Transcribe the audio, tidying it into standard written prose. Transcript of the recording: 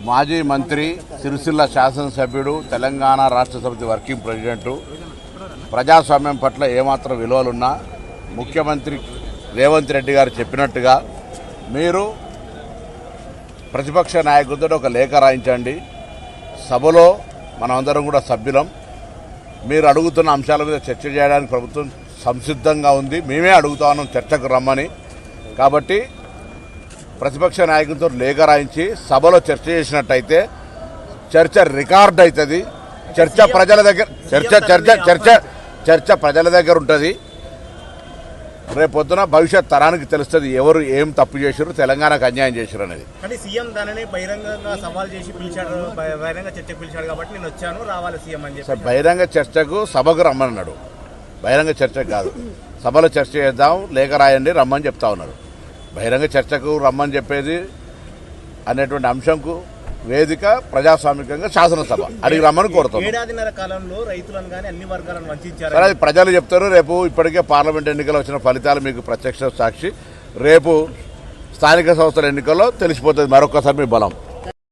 మాజీ మంత్రి సిరిసిల్ల శాసనసభ్యుడు తెలంగాణ రాష్ట్ర సమితి వర్కింగ్ ప్రెసిడెంటు ప్రజాస్వామ్యం పట్ల ఏమాత్రం విలువలున్నా ముఖ్యమంత్రి రేవంత్ రెడ్డి గారు చెప్పినట్టుగా మీరు ప్రతిపక్ష నాయకులతో ఒక లేఖ రాయించండి. సభలో మనమందరం కూడా సభ్యులం. మీరు అడుగుతున్న అంశాల మీద చర్చ చేయడానికి ప్రభుత్వం సంసిద్ధంగా ఉంది. మేమే అడుగుతా ఉన్నాం చర్చకు రమ్మని. కాబట్టి ప్రతిపక్ష నాయకులతో లేఖ రాయించి సభలో చర్చ చేసినట్టయితే చర్చ రికార్డ్ అవుతుంది. చర్చ ప్రజల దగ్గర చర్చ ప్రజల దగ్గర ఉంటుంది. రేపొద్దున భవిష్యత్ తరానికి తెలుస్తుంది ఎవరు ఏం తప్పు చేశారు, తెలంగాణకు అన్యాయం చేశారు అనేది. కానీ సీఎం దానిని బహిరంగంగా సవాల్ చేసి పిలిచాడు, బహిరంగ చర్చకు పిలిచాడు కాబట్టి నేను వచ్చాను, రావాలి సీఎం అని చెప్పి. బహిరంగ చర్చకు సభకు రమ్మన్నాడు, బహిరంగ చర్చకు కాదు. సభలో చర్చ చేద్దాం, లేఖ రాయండి, రమ్మని చెప్తా ఉన్నారు. బహిరంగ చర్చకు రమ్మని చెప్పేది అనేటువంటి అంశంకు వేదిక ప్రజాస్వామికంగా శాసనసభ అడిగి రమ్మని కోరుతాం. ఏడాదిన్నర కాలంలో రైతులను కానీ అన్ని వర్గాలను వంచారు. సరే, అది ప్రజలు చెప్తారు. రేపు ఇప్పటికే పార్లమెంట్ ఎన్నికలు వచ్చిన ఫలితాలు మీకు ప్రత్యక్ష సాక్షి. రేపు స్థానిక సంస్థల ఎన్నికల్లో తెలిసిపోతుంది మరొకసారి మీ బలం.